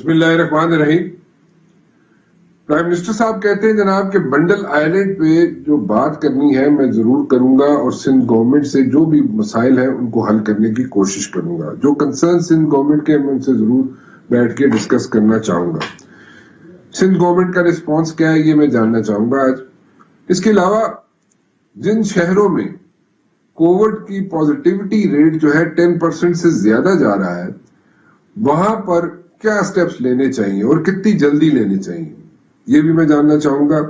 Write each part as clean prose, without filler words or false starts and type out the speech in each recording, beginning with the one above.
بسم اللہ الرحمن الرحیم. پرائم منسٹر صاحب کہتے ہیں جناب کہ بنڈل آئیلینڈ پہ جو بات کرنی ہے میں ضرور کروں گا اور سندھ گورنمنٹ سے جو بھی مسائل ہیں ان کو حل کرنے کی کوشش کروں گا. جو کنسرن سندھ گورنمنٹ کے میں ان سے ضرور بیٹھ کے ڈسکس کرنا چاہوں گا. سندھ گورنمنٹ کا رسپانس کیا ہے یہ میں جاننا چاہوں گا آج. اس کے علاوہ جن شہروں میں کووڈ کی پازیٹیوٹی ریٹ جو ہے 10% سے زیادہ جا رہا ہے وہاں پر کیا سٹیپس لینے چاہیے اور کتنی جلدی لینے چاہیے یہ بھی میں جاننا چاہوں گا.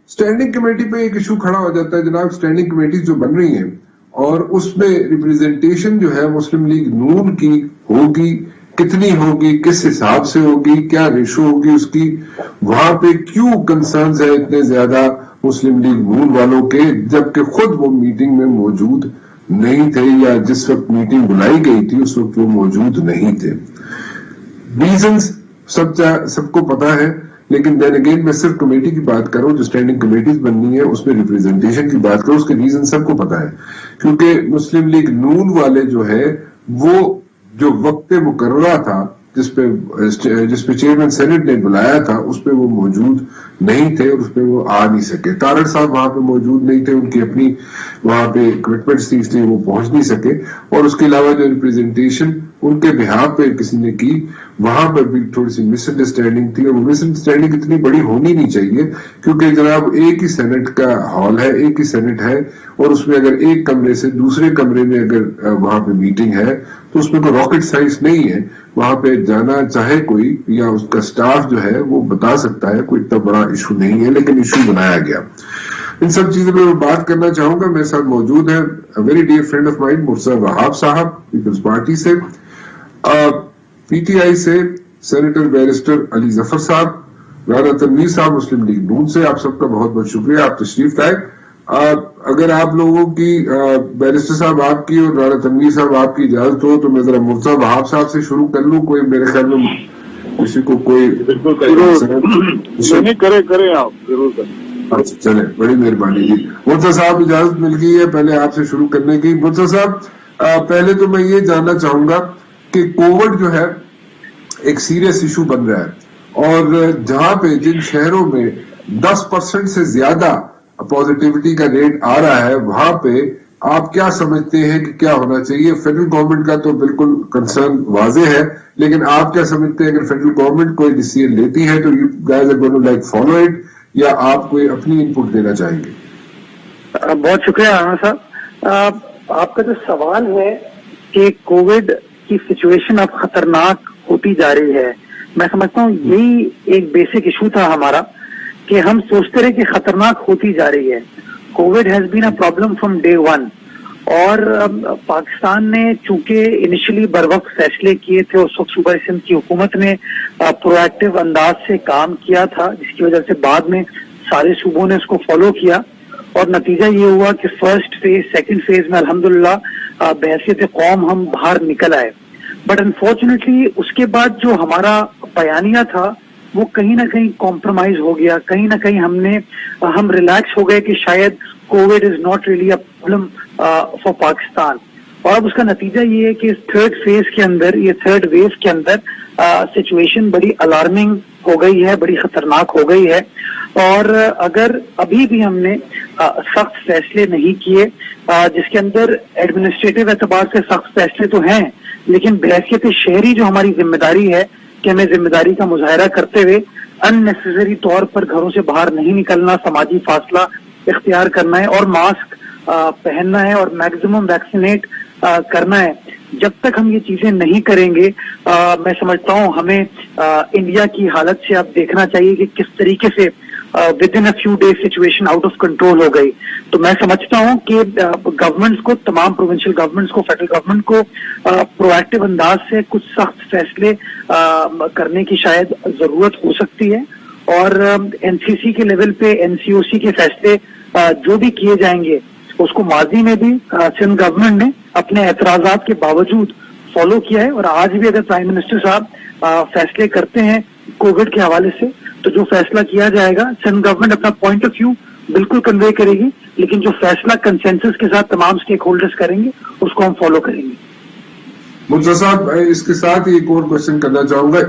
سٹینڈنگ کمیٹی پہ ایک ایشو کھڑا ہو جاتا ہے جناب. سٹینڈنگ کمیٹی جو بن رہی ہیں اور اس میں ریپریزنٹیشن جو ہے مسلم لیگ نون کی ہوگی, کتنی ہوگی, کس حساب سے ہوگی, کیا ریشو ہوگی اس کی, وہاں پہ کیوں کنسرنز ہے اتنے زیادہ مسلم لیگ نون والوں کے جبکہ خود وہ میٹنگ میں موجود نہیں تھے یا جس وقت میٹنگ بلائی گئی تھی اس وقت وہ موجود نہیں تھے. ریزنز سب کو پتا ہے لیکن دین اگین میں صرف کمیٹی کی بات کروں جو سٹینڈنگ کمیٹیز بننی ہے اس میں ریپریزنٹیشن کی بات کروں. اس کے ریزن سب کو پتا ہے کیونکہ مسلم لیگ نون والے جو ہے وہ جو وقت مقررہ تھا جس پہ چیئرمین سینٹ نے بلایا تھا اس پہ وہ موجود نہیں تھے اور اس پہ وہ آ نہیں سکے. تارڑ صاحب وہاں پہ موجود نہیں تھے, ان کی اپنی وہاں پہ کمٹمنٹس تھی اس لیے وہ پہنچ نہیں سکے. اور اس کے علاوہ جو ریپریزنٹیشن ان کے بہاف پہ کسی نے کی وہاں پر بھی تھوڑی سی مس انڈرسٹینڈنگ تھی اور وہ مس انڈرسٹینڈنگ اتنی بڑی ہونی نہیں چاہیے کیونکہ جناب ایک ہی سینٹ کا ہال ہے, ایک ہی سینٹ ہے اور اس میں اگر ایک کمرے سے دوسرے کمرے میں اگر وہاں پہ میٹنگ ہے تو اس میں کوئی راکٹ سائنس نہیں ہے. وہاں پہ جانا چاہے کوئی یا اس کا سٹاف جو ہے وہ بتا سکتا ہے, کوئی اتنا بڑا ایشو نہیں ہے لیکن ایشو بنایا گیا. ان سب چیزوں پہ میں بات کرنا چاہوں گا. میرے ساتھ موجود ہے very dear friend of mind Mirza Wahab صاحب پیپلز پارٹی سے, پی ٹی آئی سے سینیٹر بیرسٹر علی ظفر صاحب, رانا تنویر صاحب مسلم لیگ نون سے. آپ سب کا بہت بہت شکریہ آپ تشریف لائے. اگر آپ لوگوں کی بیرسٹر صاحب آپ کی اور رانا تنویر صاحب آپ کی اجازت ہو تو میں ذرا مرزا وہاب صاحب سے شروع کر لوں. کوئی میرے خیال میں کسی کو کوئی کریں آپ ضرور کریں. اچھا چلے بڑی مہربانی جی. مرزا صاحب اجازت مل گئی ہے پہلے آپ سے شروع کرنے کی. مرزا صاحب پہلے تو میں یہ جاننا چاہوں گا کہ کووڈ جو ہے ایک سیریس ایشو بن رہا ہے اور جہاں پہ جن شہروں میں 10% سے زیادہ پازیٹیوٹی کا ریٹ آ رہا ہے وہاں پہ آپ کیا سمجھتے ہیں کہ کیا ہونا چاہیے؟ فیڈرل گورنمنٹ کا تو بالکل کنسرن واضح ہے لیکن آپ کیا سمجھتے ہیں اگر فیڈرل گورنمنٹ کوئی ڈیسیژن لیتی ہے تو you guys are going to like follow it یا آپ کوئی اپنی انپٹ دینا چاہیں گے؟ بہت شکریہ رانا صاحب. آپ کا جو سوال ہے کہ کووڈ کی سچویشن اب خطرناک ہوتی جا رہی ہے, میں سمجھتا ہوں یہی ایک بیسک ایشو تھا ہمارا کہ ہم سوچتے رہے کہ خطرناک ہوتی جا رہی ہے. Covid has been a problem from day one اور پاکستان نے چونکہ انیشلی بر وقت فیصلے کیے تھے, اس وقت صوبہ سندھ کی حکومت نے پرو ایکٹیو انداز سے کام کیا تھا جس کی وجہ سے بعد میں سارے صوبوں نے اس کو فالو کیا اور نتیجہ یہ ہوا کہ فرسٹ فیز سیکنڈ فیز میں الحمدللہ بحیثیت قوم ہم باہر نکل آئے. بٹ انفارچونیٹلی اس کے بعد جو ہمارا بیانیہ تھا وہ کہیں نہ کہیں کمپرومائز ہو گیا, کہیں نہ کہیں ہم ریلیکس ہو گئے کہ شاید Covid is not really a problem for Pakistan. اور اب اس کا نتیجہ یہ ہے کہ اس تھرڈ فیز کے اندر, یہ تھرڈ ویو کے اندر سچویشن بڑی الارمنگ ہو گئی ہے, بڑی خطرناک ہو گئی ہے. اور اگر ابھی بھی ہم نے سخت فیصلے نہیں کیے جس کے اندر ایڈمنسٹریٹو اعتبار سے سخت فیصلے تو ہیں لیکن بحیثیت شہری جو ہماری ذمہ داری ہے کہ ہمیں ذمہ داری کا مظاہرہ کرتے ہوئے ان نیسیسری طور پر گھروں سے باہر نہیں نکلنا, سماجی فاصلہ اختیار کرنا ہے اور ماسک پہننا ہے اور میکسیمم ویکسینیٹ کرنا ہے. جب تک ہم یہ چیزیں نہیں کریں گے میں سمجھتا ہوں ہمیں انڈیا کی حالت سے اب دیکھنا چاہیے کہ کس طریقے سے with in a few days situation out of control ہو گئی. تو میں سمجھتا ہوں کہ گورنمنٹس کو, تمام پروونشل گورنمنٹس کو, فیڈرل گورنمنٹ کو پرو ایکٹیو انداز سے کچھ سخت فیصلے کرنے کی شاید ضرورت ہو سکتی ہے اور این سی سی کے لیول پہ این سی او سی کے فیصلے جو بھی کیے جائیں گے اس کو ماضی میں بھی سندھ گورنمنٹ نے اپنے اعتراضات کے باوجود فالو کیا ہے اور آج بھی اگر پرائم منسٹر صاحب فیصلے کرتے ہیں کووڈ کے حوالے سے تو جو فیصلہ کیا جائے گا سندھ گورنمنٹ اپنا پوائنٹ آف ویو بالکل کنوے کرے گی لیکن جو فیصلہ کنسنسس کے ساتھ تمام اسٹیک ہولڈرز کریں گے اس کو ہم فالو کریں گے. مرتضی صاحب اس کے ساتھ ایک اور کوشچن کرنا چاہوں گا.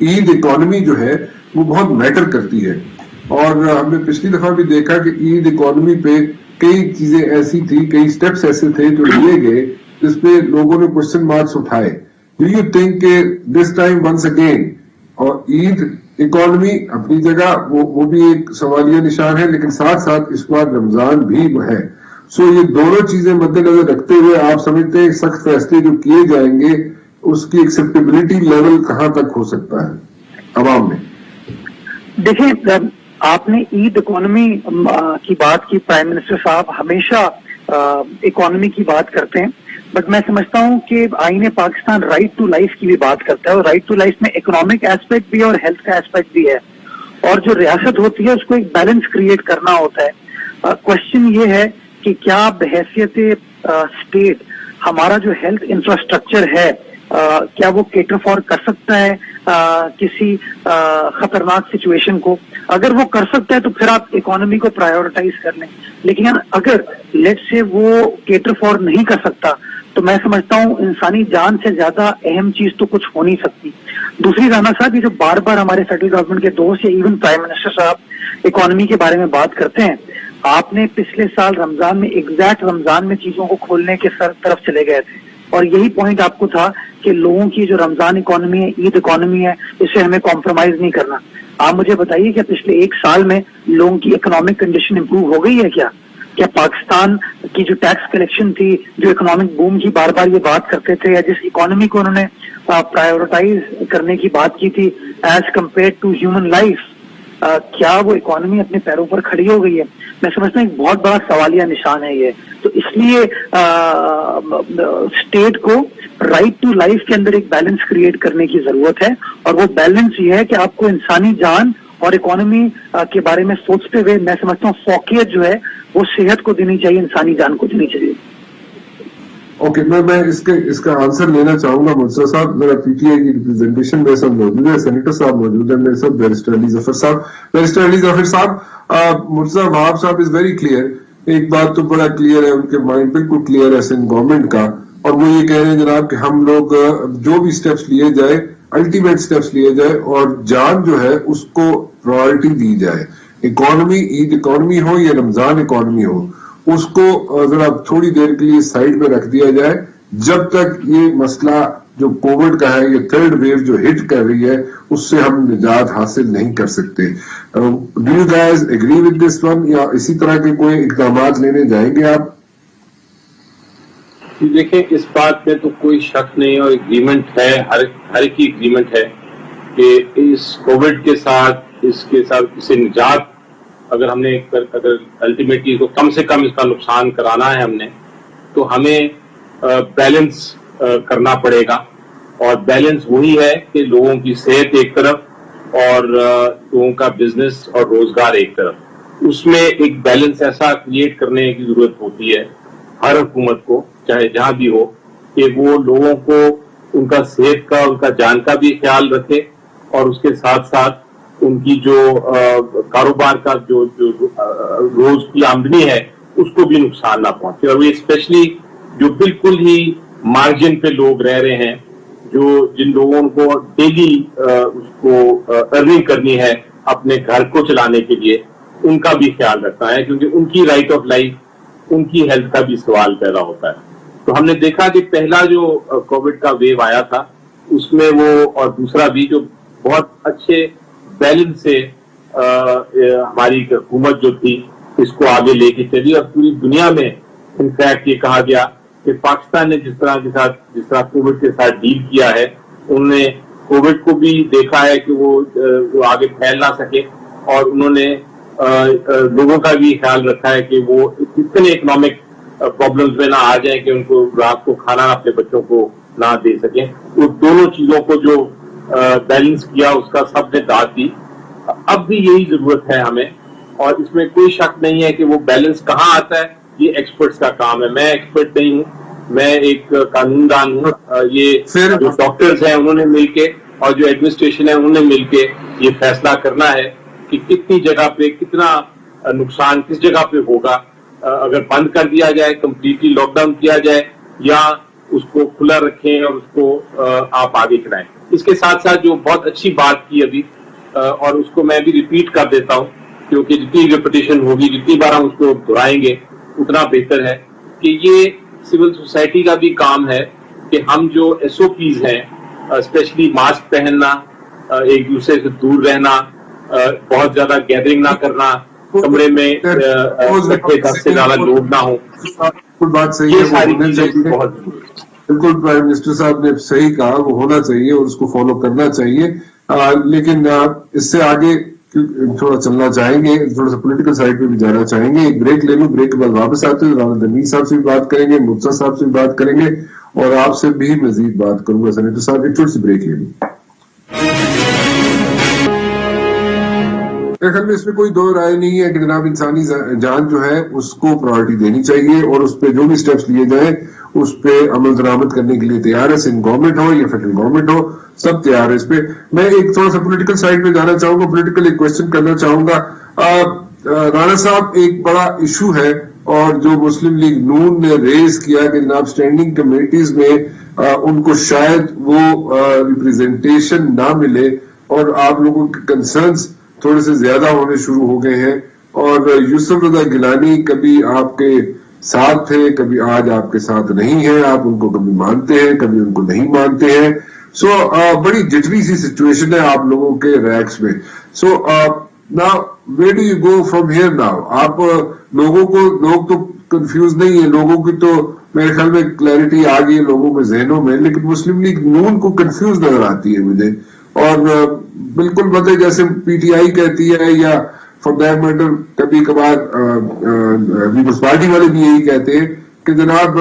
عید اکانومی جو ہے وہ بہت میٹر کرتی ہے, اور ہم نے پچھلی دفعہ بھی دیکھا کہ عید اکانومی پہ کئی چیزیں ایسی تھی, کئی سٹیپس ایسے تھے جو لیے گئے جس پہ لوگوں نے کوشچن مارکس اٹھائے. ڈو یو تھنک کہ دس ٹائم ونس اگین, اور عید اکانومی اپنی جگہ وہ بھی ایک سوالیہ نشان ہے, لیکن ساتھ ساتھ اس بار رمضان بھی وہ ہے, سو یہ دونوں چیزیں مد نظر رکھتے ہوئے آپ سمجھتے ہیں سخت فیصلے جو کیے جائیں گے اس کی ایکسیپٹیبلٹی لیول کہاں تک ہو سکتا ہے عوام میں؟ دیکھیں, آپ نے عید اکانومی کی بات کی, پرائم منسٹر صاحب ہمیشہ اکانومی کی بات کرتے ہیں, بٹ میں سمجھتا ہوں کہ آئین پاکستان رائٹ ٹو لائف کی بھی بات کرتا ہے, اور رائٹ ٹو لائف میں اکنامک ایسپیکٹ بھی ہے اور ہیلتھ کا ایسپیکٹ بھی ہے, اور جو ریاست ہوتی ہے اس کو ایک بیلنس کریٹ کرنا ہوتا ہے. کوشچن یہ ہے کہ کیا بحیثیت اسٹیٹ ہمارا جو ہیلتھ انفراسٹرکچر ہے کیا وہ کیٹر فار کر سکتا ہے کسی خطرناک سچویشن کو؟ اگر وہ کر سکتا ہے تو پھر آپ اکانومی کو پرائیورٹائز کر لیں, لیکن اگر لیٹ سے وہ کیٹر فار نہیں کر سکتا تو میں سمجھتا ہوں انسانی جان سے زیادہ اہم چیز تو کچھ ہو نہیں سکتی. دوسری رانا صاحب, یہ جو بار بار ہمارے سینٹرل گورنمنٹ کے دوست یا ایون پرائم منسٹر صاحب اکانومی کے بارے میں بات کرتے ہیں, آپ نے پچھلے سال رمضان میں ایگزیکٹ رمضان میں چیزوں کو کھولنے کے طرف چلے گئے تھے, اور یہی پوائنٹ آپ کو تھا کہ لوگوں کی جو رمضان اکانومی ہے, عید اکانومی ہے, اسے ہمیں کمپرومائز نہیں کرنا. آپ مجھے بتائیے کہ پچھلے ایک سال میں لوگوں کی اکنامک کنڈیشن امپروو ہو گئی ہے کیا پاکستان کی جو ٹیکس کلیکشن تھی, جو اکنامک بوم کی بار بار یہ بات کرتے تھے, یا جس اکانومی کو انہوں نے پرائیورٹائز کرنے کی بات کی تھی as compared to human life, کیا وہ اکانومی اپنے پیروں پر کھڑی ہو گئی ہے؟ میں سمجھتا ہوں ایک بہت بڑا سوالیہ نشان ہے یہ. تو اس لیے اسٹیٹ کو رائٹ ٹو لائف کے اندر ایک بیلنس کریٹ کرنے کی ضرورت ہے, اور وہ بیلنس یہ ہے کہ آپ کو انسانی جان اور اکانومی کے بارے میں سوچتے ہوئے میں سمجھتا ہوں فوقیت جو ہے وہ صحت کو دینی چاہیے, انسانی جان کو دینی چاہیے. اوکے, میں اس کا آنسر لینا چاہوں گا. مرتضی صاحب, میرا پی ٹی آئی کی ریپرزینٹیشن میں سب موجود ہے, سینیٹر صاحب موجود ہیں, میرے ساتھ بیرسٹر علی ظفر صاحب. بیرسٹر علی ظفر صاحب, مرتضی وہاب صاحب از ویری کلیئر. ایک بات تو بڑا کلیئر ہے, ان کے مائنڈ بالکل کلیئر ہے سندھ گورنمنٹ کا, اور وہ یہ کہہ رہے ہیں جناب کہ ہم لوگ جو بھی اسٹیپس لیے جائے الٹیمیٹ اسٹیپس لیے جائے, اور جان جو ہے اس کو پرائورٹی دی جائے. اکانومی, عید اکانومی ہو یا رمضان اکانومی ہو, اس کو ذرا تھوڑی دیر کے لیے سائڈ میں رکھ دیا جائے جب تک یہ مسئلہ جو کووڈ کا ہے, یہ تھرڈ ویو جو ہٹ کر رہی ہے, اس سے ہم نجات حاصل نہیں کر سکتے. Do you guys agree with this one, یا اسی طرح کے کوئی اقدامات لینے جائیں گے آپ؟ دیکھیں, اس بات میں تو کوئی شک نہیں, اور اگریمنٹ ہے, ہر ایک کی اگریمنٹ ہے کہ اس کووڈ کے ساتھ اسے نجات اگر ہم نے اگر الٹیمیٹلی کو کم سے کم اس کا نقصان کرانا ہے ہم نے, تو ہمیں بیلنس کرنا پڑے گا. اور بیلنس وہی ہے کہ لوگوں کی صحت ایک طرف اور لوگوں کا بزنس اور روزگار ایک طرف, اس میں ایک بیلنس ایسا کریٹ کرنے کی ضرورت ہوتی ہے ہر حکومت کو, چاہے جہاں بھی ہو, کہ وہ لوگوں کو ان کا صحت کا, ان کا جان کا بھی خیال رکھے, اور اس کے ساتھ ساتھ ان کی جو کاروبار کا جو روز کی آمدنی ہے اس کو بھی نقصان نہ پہنچے. اور یہ اسپیشلی جو بالکل ہی مارجن پہ لوگ رہ رہے ہیں, جن لوگوں کو ڈیلی اس کو ارننگ کرنی ہے اپنے گھر کو چلانے کے لیے, ان کا بھی خیال رکھنا ہے, کیونکہ ان کی رائٹ آف لائف, ان کی ہیلتھ کا بھی سوال پیدا ہوتا ہے. تو ہم نے دیکھا کہ پہلا جو کووڈ کا ویو آیا تھا اس میں وہ, اور دوسرا بھی جو بہت اچھے بیلنس سے ہماری حکومت جو تھی اس کو آگے لے کے چلی, اور پوری دنیا میں انفیکٹ یہ کہا گیا کہ پاکستان نے جس طرح کووڈ کے ساتھ ڈیل کیا ہے, انہوں نے کووڈ کو بھی دیکھا ہے کہ وہ آگے پھیل نہ سکے, اور انہوں نے لوگوں کا بھی خیال رکھا ہے کہ وہ اتنے اکنامک پرابلمز میں نہ آ جائیں کہ ان کو رات کو کھانا اپنے بچوں کو نہ دے سکیں. وہ دونوں چیزوں کو جو بیلنس کیا اس کا سب نے داد دی. اب بھی یہی ضرورت ہے ہمیں, اور اس میں کوئی شک نہیں ہے کہ وہ بیلنس کہاں آتا ہے, یہ ایکسپرٹس کا کام ہے. میں ایکسپرٹ نہیں ہوں, میں ایک قانون دان ہوں. یہ جو ڈاکٹرز ہیں انہوں نے مل کے, اور جو ایڈمنسٹریشن ہے انہوں نے مل کے یہ فیصلہ کرنا ہے کہ کتنی جگہ پہ کتنا نقصان کس جگہ پہ ہوگا. اگر بند کر دیا جائے, کمپلیٹلی لاک ڈاؤن کیا جائے, یا اس کو کھلا رکھیں اور اس کو آپ آگے کرائیں. اس کے ساتھ ساتھ جو بہت اچھی بات کی ابھی اور اس کو میں بھی ریپیٹ کر دیتا ہوں کیونکہ جتنی ریپیٹیشن ہوگی جتنی بار ہم اس کو دہرائیں گے اتنا بہتر ہے کہ یہ سول سوسائٹی کا بھی کام ہے کہ ہم جو ایس او پیز ہیں اسپیشلی ماسک پہننا, ایک دوسرے سے دور رہنا, بہت زیادہ گیدرنگ نہ کرنا, کمرے میں 10 سے زیادہ لوگ نہ ہوں, بات صحیح یہ ہے, ساری وہ ہونا چیزیں چاہیے. بہت ضروری ہے. بالکل پرائم منسٹر صاحب نے صحیح کہا, وہ ہونا چاہیے اور اس کو فالو کرنا چاہیے. لیکن اس سے آگے تھوڑا چلنا چاہیں گے, تھوڑا سا پولیٹیکل سائڈ پہ بھی جانا چاہیں گے. ایک بریک لے لوں, بریک کے بعد واپس آتے ہیں, رانا دنیر صاحب سے بھی بات کریں گے, مرتضیٰ صاحب سے بھی بات کریں گے اور آپ سے بھی مزید بات کروں گا. سینیٹر صاحب ایک چھوٹی سی بریک لے لوں. میرے خیال میں اس میں کوئی دو رائے نہیں ہے کہ جناب انسانی جان جو ہے اس کو پرائرٹی دینی چاہیے اور اس پہ جو بھی سٹیپس لیے جائیں اس پہ عمل درآمد کرنے کے لیے تیار ہے. سندھ گورنمنٹ ہو یا فیڈرل گورنمنٹ ہو, سب تیار ہے اس پہ. میں ایک تھوڑا سا پولیٹیکل سائڈ پہ جانا چاہوں گا, پولیٹیکل ایک کوشچن کرنا چاہوں گا. رانا صاحب, ایک بڑا ایشو ہے اور جو مسلم لیگ نون نے ریز کیا کہ جناب اسٹینڈنگ کمیٹیز میں ان کو شاید وہ ریپرزینٹیشن نہ ملے اور آپ لوگوں کے کنسرنز تھوڑے سے زیادہ ہونے شروع ہو گئے ہیں. اور یوسف رضا گیلانی کبھی آپ کے ساتھ تھے, کبھی آج آپ کے ساتھ نہیں ہے, آپ ان کو کبھی مانتے ہیں کبھی ان کو نہیں مانتے ہیں. سو بڑی جٹری سی سچویشن ہے آپ لوگوں کے ریکس میں. So now where do you go from here now? آپ لوگوں کو, لوگ تو کنفیوز نہیں ہے, لوگوں کی تو میرے خیال میں کلیئرٹی آ گئی ہے لوگوں کے ذہنوں میں, لیکن مسلم لیگ نون کو کنفیوز نظر آتی ہے مجھے. اور بالکل مطلب جیسے پی ٹی آئی کہتی ہے یا فار دیٹ میٹر کبھی کبھار پیپلز پارٹی والے بھی یہی کہتے ہیں کہ جناب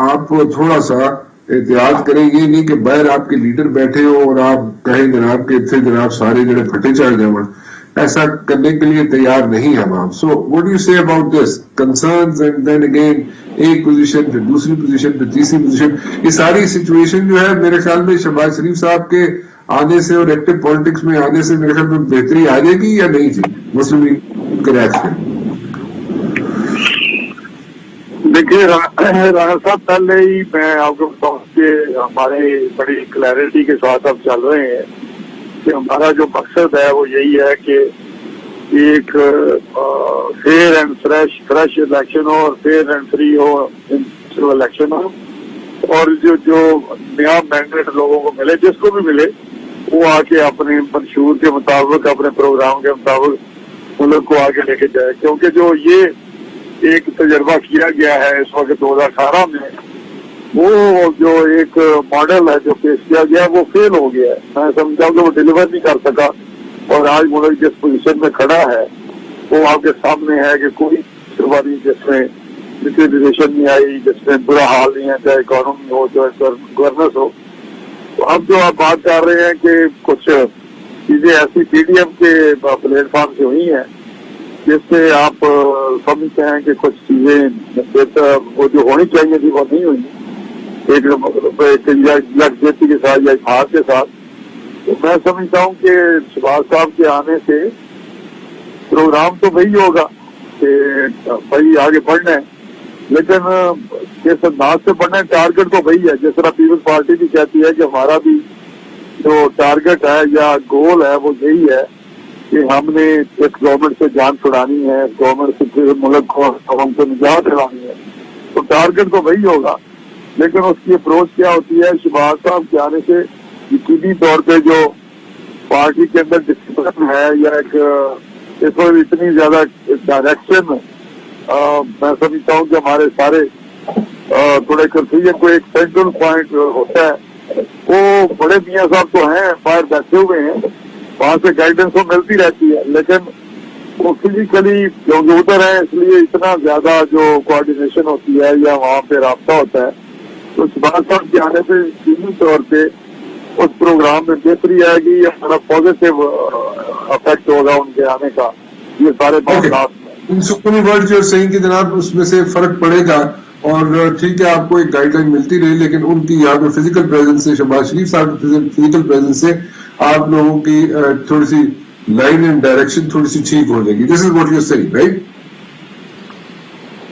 آپ تھوڑا سا احتیاط کریں, یہ نہیں کہ باہر آپ کے لیڈر بیٹھے ہو اور آپ کہیں جناب کہ اتنے جناب سارے جڑے پھٹے چڑھ جائیں, ایسا کرنے کے لیے تیار نہیں ہم آپ. So what do you say about this concerns and then again ایک پوزیشن پھر دوسری پوزیشن پھر تیسری پوزیشن, یہ ساری سچویشن جو ہے میرے خیال میں شہباز شریف صاحب کے آنے سے اور ایکٹیو پالیٹکس میں آنے سے میرے خیال میں بہتری آ جائے گی یا نہیں جی مسلم لیگ کے ریکس میں؟ دیکھیے رانا صاحب, پہلے ہی میں آپ کو بتاؤں کہ ہمارے بڑی کلیئرٹی کے ساتھ اب چل رہے ہیں کہ ہمارا جو مقصد ہے وہ یہی ہے کہ ایک فیئر اینڈ فریش الیکشن ہو اور فیئر اینڈ فری ہو الیکشن ہو, اور جو نیا مینڈیٹ لوگوں کو ملے, جس کو بھی ملے وہ آ کے اپنے منشور کے مطابق اپنے پروگرام کے مطابق ملک کو آگے لے کے جائے. کیونکہ جو یہ ایک تجربہ کیا گیا ہے اس وقت 2018 میں, وہ جو ایک ماڈل ہے جو پیش کیا گیا وہ فیل ہو گیا ہے. میں سمجھتا ہوں کہ وہ ڈیلیور نہیں کر سکا, اور آج ملک جس پوزیشن میں کھڑا ہے وہ آپ کے سامنے ہے کہ کوئی سرواری جس میں ڈیٹیریشن نہیں آئی, جس میں برا حال نہیں ہے, چاہے اکانومی ہو چاہے گورننس ہو. تو اب جو آپ بات کر رہے ہیں کہ کچھ چیزیں ایسی پی ڈی ایم کے پلیٹ فارم سے ہوئی ہیں جس سے آپ سمجھتے ہیں کہ کچھ چیزیں وہ جو ہونی چاہیے تھی وہ نہیں ہوئی, ایک یکجہتی کے ساتھ یا اتحاد کے ساتھ. تو میں سمجھتا ہوں کہ شہباز صاحب کے آنے سے پروگرام تو وہی ہوگا کہ بھائی آگے بڑھنا ہے, لیکن کس انداز سے بڑھنا ہے, ٹارگیٹ تو وہی ہے. جس طرح پیپلز پارٹی بھی کہتی ہے کہ ہمارا بھی جو ٹارگیٹ ہے یا گول ہے وہ یہی ہے کہ ہم نے اس گورنمنٹ سے جان چھڑانی ہے, اس گورنمنٹ سے ملک کو ہم کو نجات دلانی ہے, تو ٹارگیٹ تو وہی ہوگا. لیکن اس کی اپروچ کیا ہوتی ہے؟ شہباز صاحب کے آنے سے یقینی طور پہ جو پارٹی کے اندر ڈسپلن ہے یا ایک اس وقت اتنی زیادہ ڈائریکشن, میں سمجھتا ہوں کہ ہمارے سارے تھوڑے کنفیوژن کو ایک سینٹرل پوائنٹ ہوتا ہے. وہ بڑے میاں صاحب تو ہیں باہر بیٹھے ہوئے ہیں, وہاں سے گائیڈنس وہ ملتی رہتی ہے, لیکن وہ فزیکلی جو ادھر ہیں اس لیے اتنا زیادہ جو کوآرڈینیشن ہوتی ہے یا وہاں پہ رابطہ ہوتا ہے. تو شہباز صاحب کے آنے سے یقینی طور پہ اس پروگرام میں بہتری آئے گی, یا ہمارا پازیٹیو افیکٹ ہوگا ان کے آنے کا. یہ سارے معاملات ورڈ جو صحیح کہ جناب اس میں سے فرق پڑے گا, اور ٹھیک ہے آپ کو ایک گائیڈ لائن ملتی رہی, لیکن ان کی یہاں پہ فزیکل پریزنس سے, شہباز شریف صاحب کی فزیکل پریزنس سے آپ لوگوں کی تھوڑی سی لائن اینڈ ڈائریکشن تھوڑی سی ٹھیک ہو جائے گی. This is what you saying right?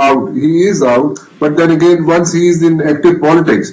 out, he is out, but then again once he is in active politics,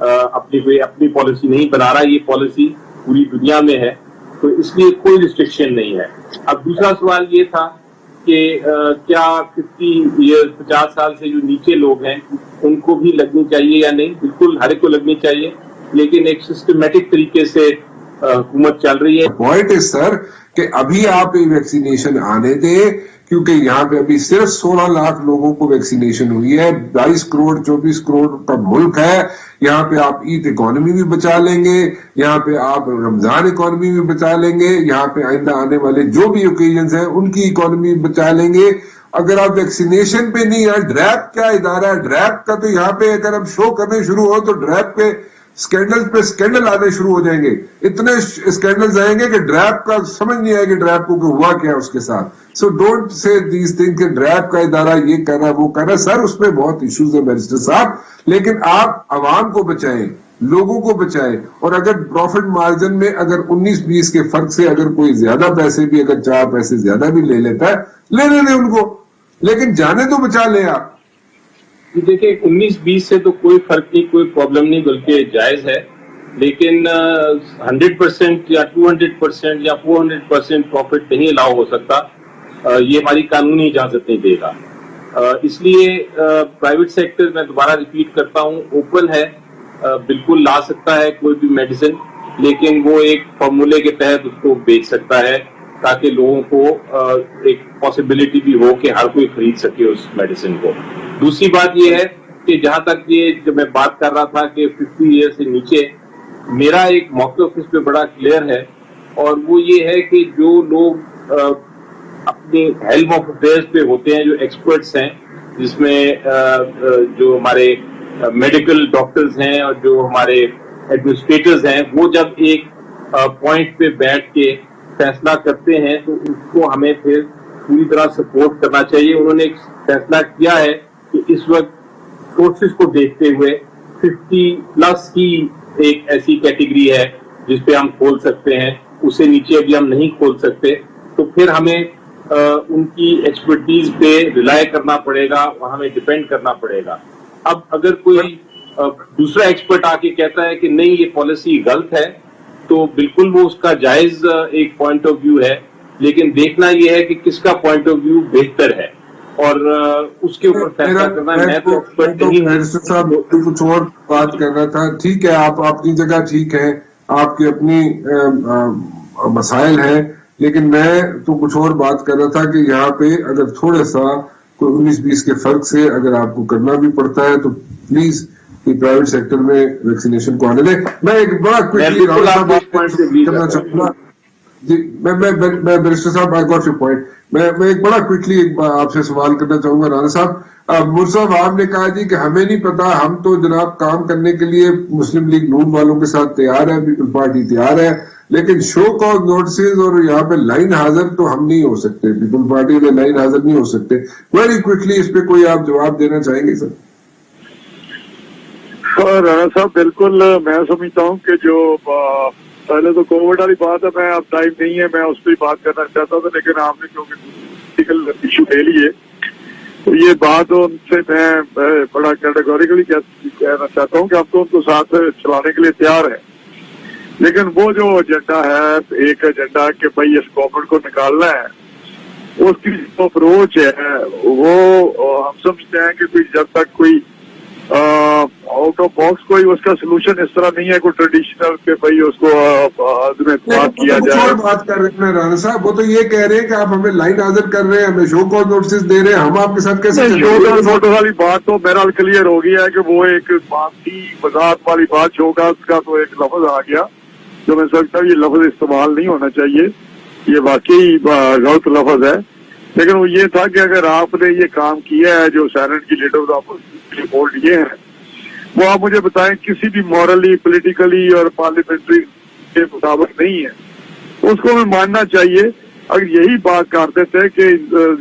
اپنی پالیسی نہیں بنا رہا, یہ پالیسی پوری دنیا میں ہے, تو اس لیے کوئی ریسٹرکشن نہیں ہے. اب دوسرا سوال یہ تھا کہ کیا 50 سال سے جو نیچے لوگ ہیں ان کو بھی لگنی چاہیے یا نہیں. بالکل ہر ایک کو لگنی چاہیے, لیکن ایک سسٹمیٹک طریقے سے حکومت چل رہی ہے. پوائنٹ ہے سر کہ ابھی آپ ویکسینیشن آنے دیں, کیونکہ یہاں پہ ابھی صرف 16 لاکھ لوگوں کو ویکسینیشن ہوئی ہے. 22 کروڑ 24 کروڑ کا ملک ہے. یہاں پہ آپ عید اکانومی بھی بچا لیں گے, یہاں پہ آپ رمضان اکانومی بھی بچا لیں گے, یہاں پہ آئندہ آنے والے جو بھی اوکیزنز ہیں ان کی اکانومی بچا لیں گے. اگر آپ ویکسینیشن پہ نہیں ہے, ڈریپ کیا ادارہ ہے ڈریپ کا, تو یہاں پہ اگر ہم شو کرنے شروع ہو تو ڈریپ پہ اسکینڈل آنے شروع ہو جائیں گے. اتنے اسکینڈلز آئیں گے کہ ڈریپ کا سمجھ نہیں آئے گا ڈریپ کو کہ ہوا کیا اس کے ساتھ. So don't say these thing کہ ڈریپ کا ادارہ یہ کر رہا ہے وہ کر رہا ہے. سر اس میں بہت ایشوز ہیں بیرسٹر صاحب, لیکن آپ عوام کو بچائیں, لوگوں کو بچائیں. اور اگر پروفٹ مارجن میں اگر 19-20 کے فرق سے اگر کوئی زیادہ پیسے بھی, اگر 4 پیسے زیادہ بھی لے لیتا ہے, لے لیں ان کو, لیکن جانے تو بچا لیں آپ. دیکھیں 19-20 سے تو کوئی فرق نہیں, کوئی پرابلم نہیں, بلکہ جائز ہے. لیکن 100% یا 200% یا 400% پروفٹ نہیں الاؤ ہو سکتا, یہ ہماری قانونی اجازت نہیں دے گا. اس لیے پرائیویٹ سیکٹر, میں دوبارہ ریپیٹ کرتا ہوں, اوپن ہے, بالکل لا سکتا ہے کوئی بھی میڈیسن, لیکن وہ ایک فارمولے کے تحت اس کو بیچ سکتا ہے تاکہ لوگوں کو ایک پاسبلٹی بھی ہو کہ ہر کوئی خرید سکے اس میڈیسن کو. دوسری بات یہ ہے کہ جہاں تک یہ جو میں بات کر رہا تھا کہ 50 ایئر سے نیچے, میرا ایک موقف اس پہ بڑا کلیئر ہے, اور وہ یہ ہے کہ جو لوگ اپنے ہیلتھ آف افیئرس پہ ہوتے ہیں, جو ایکسپرٹس ہیں, جس میں جو ہمارے میڈیکل ڈاکٹرز ہیں اور جو ہمارے ایڈمنسٹریٹرز ہیں, وہ جب ایک پوائنٹ پہ بیٹھ کے فیصلہ کرتے ہیں تو اس کو ہمیں پھر پوری طرح سپورٹ کرنا چاہیے. انہوں نے ایک فیصلہ کیا ہے کہ اس وقت سورسز کو دیکھتے ہوئے 50+ کی ایک ایسی کیٹیگری ہے جس پہ ہم کھول سکتے ہیں, اس سے نیچے ابھی ہم نہیں کھول سکتے, تو پھر ہمیں ان کی ایکسپرٹیز پہ ریلائی کرنا پڑے گا, اور ہمیں ڈیپینڈ کرنا پڑے گا. اب اگر کوئی دوسرا ایکسپرٹ آ کے کہتا ہے کہ نہیں یہ پالیسی غلط ہے, تو بالکل وہ اس کا جائز ایک پوائنٹ آف ویو ہے, لیکن دیکھنا یہ ہے کہ کس کا پوائنٹ آف ویو بہتر ہے, اور اس کے اوپر فیصلہ کرنا. میں تو ایکسپرٹ نہیں ہوں. صاحب کچھ اور بات کرنا تھا. ٹھیک ہے, آپ اپنی جگہ ٹھیک ہے, آپ کی اپنی مسائل ہیں, لیکن میں تو کچھ اور بات کر رہا تھا کہ یہاں پہ اگر تھوڑا سا کوئی 19-20 کے فرق سے اگر آپ کو کرنا بھی پڑتا ہے تو پلیز پرائیویٹ سیکٹر میں ویکسینیشن کو آنے دیں. میں ایک بڑا کوئکلی کرنا چاہوں گا. جی میں بیرسٹر صاحب, آئی گاٹ یور پوائنٹ. میں ایک بڑا کوئکلی آپ سے سوال کرنا چاہوں گا. رانا صاحب, مرصف آپ نے کہا جی کہ ہمیں نہیں پتا, ہم تو جناب کام کرنے کے لیے مسلم لیگ نون والوں کے ساتھ تیار ہے, پیپل پارٹی تیار ہے, لیکن شو کاز نوٹسز اور یہاں پہ لائن حاضر تو ہم نہیں ہو سکتے, پیپل پارٹی میں لائن حاضر نہیں ہو سکتے. ویری کوئکلی اس پہ کوئی آپ جواب دینا چاہیں گے سر؟ رانا صاحب بالکل, میں سمجھتا ہوں کہ جو پہلے تو کووڈ والی بات ہے, میں اب ٹائم نہیں ہے, میں اس پہ بات کرنا چاہتا تھا, لیکن آپ نے کیونکہ ایشو لے لیے تو یہ بات ان سے میں بڑا کیٹیگوریکلی کہنا چاہتا ہوں کہ ہم تو ان کو ساتھ چلانے کے لیے تیار ہیں, لیکن وہ جو ایجنڈا ہے, ایک ایجنڈا کہ بھائی اس گورنمنٹ کو نکالنا ہے, اس کی جو اپروچ ہے وہ ہم سمجھتے ہیں کہ جب تک کوئی آؤٹ آف باکس کوئی اس کا سولوشن اس طرح نہیں ہے کوئی ٹریڈیشنل کہ بھائی اس کو بات کیا جائے. بات کر رہے ہیں رانا صاحب, وہ تو یہ کہہ رہے ہیں کہ آپ ہمیں لائن حاضر کر رہے ہیں, ہمیں شو کاز نوٹسز دے رہے ہیں, ہم آپ کے ساتھ کیسے شو کاز نوٹس والی بات تو میرا کلیئر ہو گیا ہے کہ وہ ایک معاملی وضاحت والی بات, شو کاز کا تو ایک لفظ آ گیا جو میں سمجھتا ہوں یہ لفظ استعمال نہیں ہونا چاہیے, یہ واقعی غلط لفظ ہے. لیکن وہ یہ تھا کہ اگر آپ نے یہ کام کیا ہے جو سینٹ کی لیڈر رپورٹ یہ ہے, وہ آپ مجھے بتائیں کسی بھی مورلی, پولیٹیکلی اور پارلیمنٹری کے مطابق نہیں ہے, اس کو ہمیں ماننا چاہیے. اگر یہی بات کرتے تھے کہ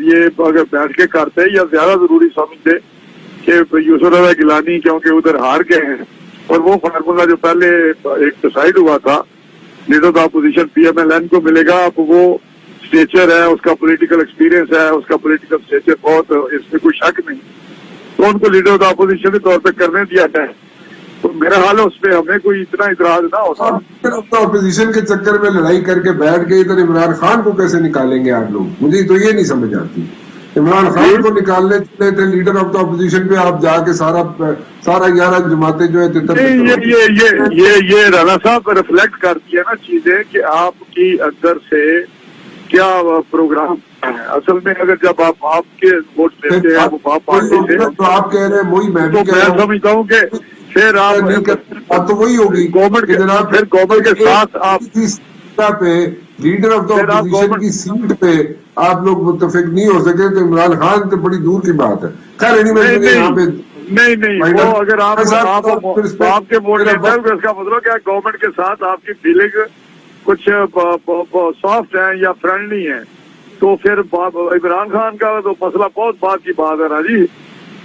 یہ اگر بیٹھ کے کرتے یا زیادہ ضروری سمجھتے کہ یوسف رضا گیلانی کیونکہ ادھر ہار گئے ہیں, اور وہ فارمولا جو پہلے ایک ڈسائڈ ہوا تھا leader of opposition P M L N کو ملے گا, اب وہ اسٹیچر ہے, اس کا پولیٹیکل ایکسپیرینس ہے, اس کا پولیٹیکل اسٹیچر بہت, اس میں کوئی شک نہیں, تو ان کو لیڈر آف اپوزیشن کے طور پہ کرنے دیا جائے. تو میرا حال ہے اس پہ ہمیں کوئی اتنا اعتراض نہ ہوتا. اپوزیشن کے چکر میں لڑائی کر کے بیٹھ کے ادھر عمران خان کو کیسے نکالیں گے آپ لوگ؟ مجھے تو یہ نہیں سمجھ آتی. عمران خان کو نکالنے چلے تھے لیڈر آف دا اپوزیشن پہ، آپ جا کے سارا 11 جماعتیں جو ہے یہ رانا صاحب ریفلیکٹ کرتی ہے نا چیزیں کہ آپ کی اندر سے کیا پروگرام ہے. اصل میں اگر جب آپ کے ووٹ دیتے ہیں آپ پارٹی سے تو آپ کہہ رہے ہیں وہی میں تو میں سمجھتا ہوں کہ پھر آپ تو وہی ہوگی گورنمنٹ کے جناب پھر گورنمنٹ کے ساتھ آپ پہ لیڈر آف دا اپوزیشن کی سیٹ پہ آپ لوگ متفق نہیں ہو سکے تو عمران خان تو بڑی دور کی بات ہے. خیر یہاں پہ نہیں وہ اگر آپ کے ووٹ دیتے ہیں اس کا مطلب کیا گورنمنٹ کے ساتھ آپ کی فیلنگ کچھ سافٹ ہے یا فرینڈلی ہے تو پھر عمران خان کا تو مسئلہ بہت بات کی بات ہے نا جی.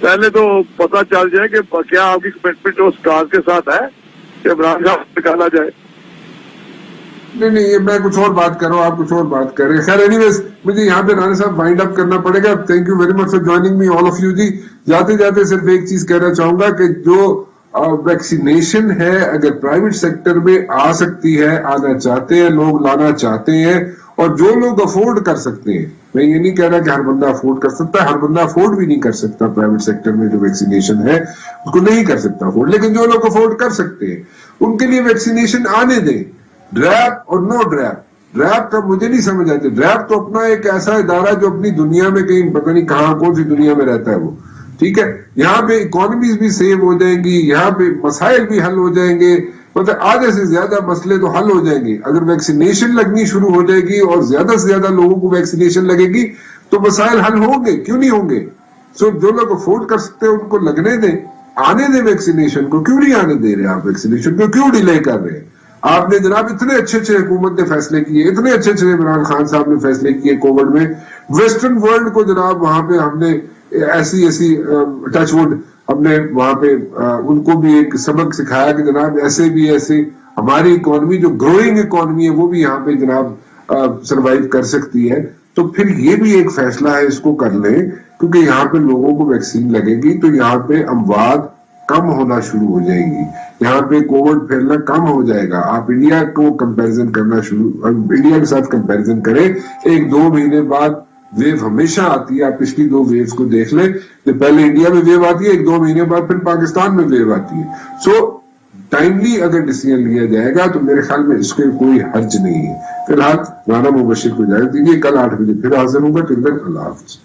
پہلے تو پتہ چل جائے کہ کیا آپ کی کمٹمنٹ اس کاز کے ساتھ ہے کہ عمران خان نکالا جائے. نہیں میں کچھ اور بات کر رہا ہوں، آپ کچھ اور بات کر رہے ہیں. خیر اینی ویز مجھے یہاں پہ رانا صاحب وائنڈ اپ کرنا پڑے گا. Thank you very much for joining me all of you ji. جاتے جاتے صرف ایک چیز کہنا چاہوں گا کہ جو ویکسینیشن ہے اگر پرائیویٹ سیکٹر میں آ سکتی ہے، آنا چاہتے ہیں لوگ، لانا چاہتے ہیں، اور جو لوگ افورڈ کر سکتے ہیں، میں یہ نہیں کہہ رہا کہ ہر بندہ افورڈ کر سکتا ہے، ہر بندہ افورڈ بھی نہیں کر سکتا پرائیویٹ سیکٹر میں جو ویکسینیشن ہے اس کو نہیں کر سکتا افورڈ، لیکن جو لوگ افورڈ کر سکتے ہیں ان کے لیے ویکسینیشن آنے دیں. ڈریپ اور نو ڈریپ کا مجھے نہیں سمجھ آتی. ڈریپ تو اپنا ایک ایسا ادارہ جو اپنی دنیا میں کہیں پتہ نہیں کہاں کون سی دنیا میں رہتا ہے وہ، ٹھیک ہے. یہاں پہ اکانومیز بھی سیو ہو جائیں گی، یہاں پہ مسائل بھی حل ہو جائیں گے، مطلب آدھے سے زیادہ مسئلے تو حل ہو جائیں گے اگر ویکسینیشن لگنی شروع ہو جائے گی اور زیادہ سے زیادہ لوگوں کو ویکسینیشن لگے گی تو مسائل حل ہوں گے، کیوں نہیں ہوں گے. سو جو لوگ افورڈ کر سکتے ہیں ان کو لگنے دیں، آنے دیں ویکسینیشن کو. کیوں نہیں آنے دے رہے آپ ویکسینیشن کو؟ کیوں ڈیلے کر رہے ہیں؟ آپ نے جناب اتنے اچھے حکومت نے فیصلے کیے، اتنے اچھے عمران خان صاحب نے فیصلے کیے کووڈ میں. ویسٹرن ورلڈ کو جناب وہاں پہ ہم نے ایسی ٹچ وڈ ہم نے وہاں پہ ان کو بھی ایک سبق سکھایا کہ جناب ایسے ہماری اکانومی جو گروئنگ اکانومی ہے وہ بھی یہاں پہ جناب سروائیو کر سکتی ہے. تو پھر یہ بھی ایک فیصلہ ہے، اس کو کر لیں کیونکہ یہاں پہ لوگوں کو ویکسین لگے گی تو یہاں پہ اموات کم ہونا شروع ہو جائیں گی، یہاں پہ کووڈ پھیلنا کم ہو جائے گا. آپ انڈیا کو کمپیریزن کرنا انڈیا کے ساتھ کمپیریزن کریں، 1-2 مہینے بعد ویو ہمیشہ آتی ہے. آپ پچھلی 2 ویوز کو دیکھ لیں، پہلے انڈیا میں ویو آتی ہے، 1-2 مہینے بعد پھر پاکستان میں ویو آتی ہے. سو ٹائملی اگر ڈیسیژن لیا جائے گا تو میرے خیال میں اس کے کوئی حرج نہیں ہے. فی الحال رانا مبشر کو اجازت دیجیے، کل 8 بجے پھر حاضر ہوں گا. ٹل دین اللہ حافظ.